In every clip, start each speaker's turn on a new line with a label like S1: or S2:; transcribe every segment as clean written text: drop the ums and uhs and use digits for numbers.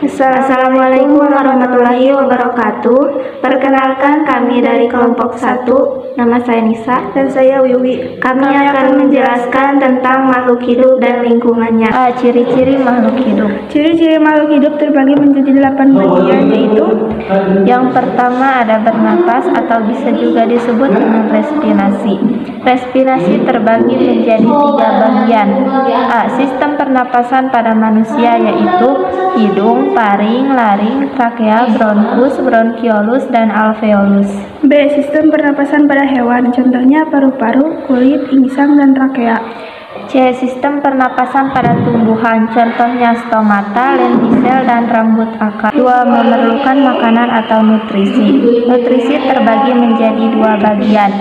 S1: Assalamualaikum warahmatullahi wabarakatuh. Perkenalkan, kami dari kelompok 1. Nama saya Nisa.
S2: Dan saya Wiwi.
S1: Kami akan menjelaskan tentang makhluk hidup dan lingkungannya. Ciri-ciri makhluk hidup.
S2: Ciri-ciri makhluk hidup terbagi menjadi 8 bagian, yaitu
S1: yang pertama ada bernapas atau bisa juga disebut dengan respirasi. Respirasi terbagi menjadi 3 bagian. Sistem pernapasan pada manusia yaitu hidung, paring, laring, trakea, bronkus, bronkiolus, dan alveolus.
S2: B. Sistem pernapasan pada hewan, contohnya paru-paru, kulit, insang, dan trakea.
S1: C. Sistem pernapasan pada tumbuhan, contohnya stomata, lentisel, dan rambut akar. 2. Memerlukan makanan atau nutrisi. Nutrisi terbagi menjadi 2 bagian.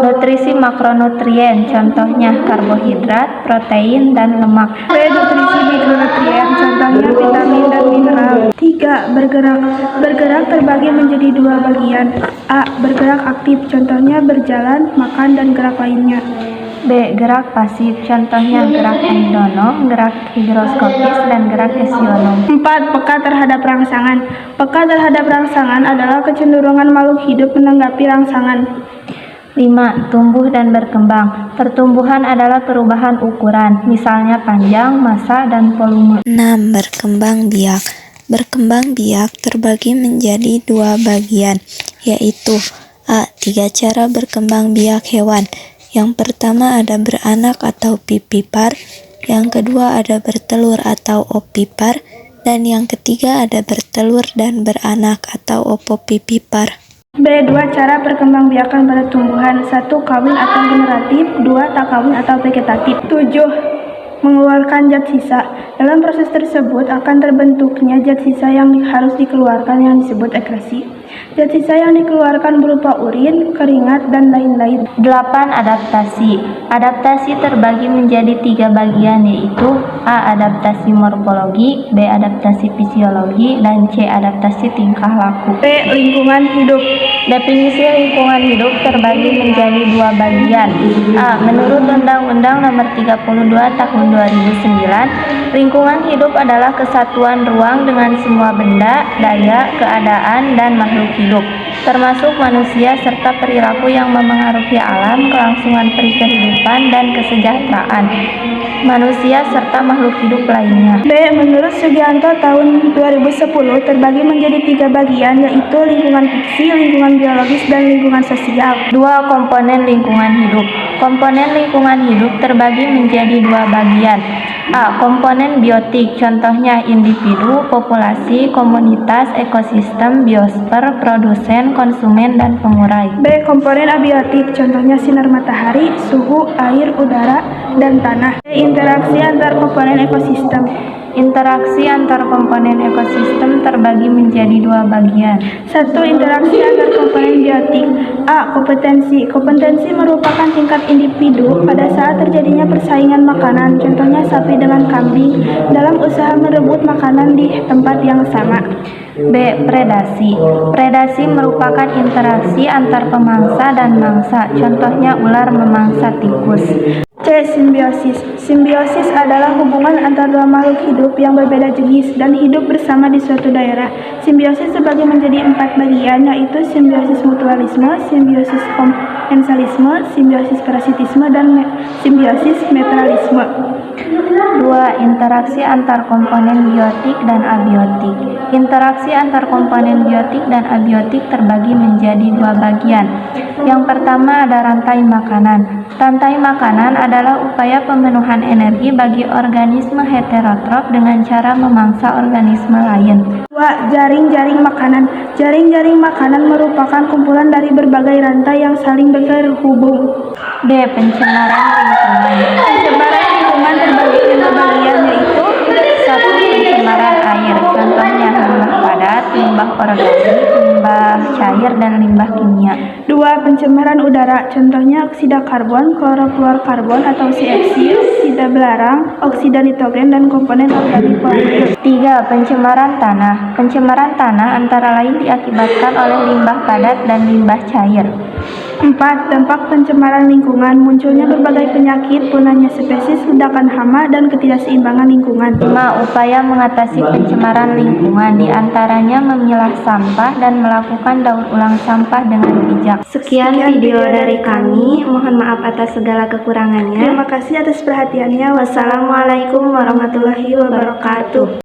S1: Nutrisi makronutrien, contohnya karbohidrat, protein, dan lemak.
S2: B. Nutrisi mikronutrien, contohnya vitamin dan mineral. 3. Bergerak. Bergerak terbagi menjadi 2 bagian. A. Bergerak aktif, contohnya berjalan, makan, dan gerak lainnya.
S1: B. Gerak pasif, contohnya gerak endonom, gerak higroskopis, dan gerak hesionom.
S2: 4. Peka terhadap rangsangan. Peka terhadap rangsangan adalah kecenderungan makhluk hidup menanggapi rangsangan.
S1: 5. Tumbuh dan berkembang. Pertumbuhan adalah perubahan ukuran, misalnya panjang, massa, dan volume.
S3: 6. Berkembang biak. Berkembang biak terbagi menjadi 2 bagian, yaitu A. 3 cara berkembang biak hewan. Yang pertama ada beranak atau pipipar, yang kedua ada bertelur atau opipar, dan yang ketiga ada bertelur dan beranak atau opopipipar.
S2: B. 2 cara perkembangbiakan pada tumbuhan. 1. Kawin atau generatif. 2. Tak kawin atau vegetatif. 7. Mengeluarkan zat sisa. Dalam proses tersebut akan terbentuknya zat sisa yang harus dikeluarkan yang disebut ekresi. Zat sisa yang dikeluarkan berupa urin, keringat, dan lain-lain.
S1: 8. Adaptasi. Adaptasi terbagi menjadi 3 bagian, yaitu A. Adaptasi morfologi, B. Adaptasi fisiologi, dan C. Adaptasi tingkah laku.
S2: B. Lingkungan hidup.
S1: Definisi lingkungan hidup terbagi menjadi 2 bagian. A. Menurut Undang-Undang Nomor 32 Tahun 2009, lingkungan hidup adalah kesatuan ruang dengan semua benda, daya, keadaan, dan makhluk hidup, termasuk manusia serta perilaku yang memengaruhi alam, kelangsungan kehidupan, dan kesejahteraan manusia serta makhluk hidup lainnya.
S2: B. Menurut Sugianto tahun 2010 terbagi menjadi 3 bagian, yaitu lingkungan fiksi, lingkungan biologis, dan lingkungan sosial.
S1: 2. Komponen lingkungan hidup. Komponen lingkungan hidup terbagi menjadi 2 bagian. A. Komponen biotik, contohnya individu, populasi, komunitas, ekosistem, biosfer, produsen, konsumen, dan pengurai.
S2: B. Komponen abiotik, contohnya sinar matahari, suhu, air, udara, dan tanah. C. Interaksi antar komponen ekosistem.
S1: Interaksi antar komponen ekosistem terbagi menjadi 2 bagian.
S2: 1. Interaksi antar komponen biotik. A. Kompetensi. Kompetensi merupakan tingkat individu pada saat terjadinya persaingan makanan, contohnya sapi dengan kambing, dalam usaha merebut makanan di tempat yang sama.
S1: B. Predasi. Predasi merupakan interaksi antar pemangsa dan mangsa, contohnya ular memangsa tikus.
S2: C. Simbiosis. Simbiosis adalah hubungan antara 2 makhluk hidup yang berbeda jenis dan hidup bersama di suatu daerah. Simbiosis terbagi menjadi 4 bagian, yaitu simbiosis mutualisme, simbiosis komensalisme, simbiosis parasitisme, dan simbiosis mutualisme.
S1: 2. Interaksi antar komponen biotik dan abiotik. Interaksi antar komponen biotik dan abiotik terbagi menjadi 2 bagian. Yang pertama ada rantai makanan. Rantai makanan adalah upaya pemenuhan energi bagi organisme heterotrof dengan cara memangsa organisme lain.
S2: 2. Jaring-jaring makanan. Jaring-jaring makanan merupakan kumpulan dari berbagai rantai yang saling terhubung.
S1: D. Pencemaran lingkungan.
S2: Pencemaran lingkungan terbagi 5 bagian, yaitu
S1: 1. Pencemaran air, contohnya limbah padat, limbah organik, limbah cair, dan limbah kimia.
S2: 2. Pencemaran udara, contohnya oksida karbon, klorofluorkarbon atau CFC, oksida belerang, oksida nitrogen, dan komponen organik pelaut.
S1: 3. Pencemaran tanah. Pencemaran tanah antara lain diakibatkan oleh limbah padat dan limbah cair.
S2: 4. Dampak pencemaran lingkungan, munculnya berbagai penyakit, punahnya spesies, ledakan hama, dan ketidakseimbangan lingkungan.
S1: 5. Upaya mengatasi pencemaran lingkungan, diantaranya memilah sampah dan melakukan daur ulang sampah dengan bijak. Sekian video dari kami, mohon maaf atas segala kekurangannya.
S2: Terima kasih atas perhatiannya.
S1: Wassalamualaikum warahmatullahi wabarakatuh.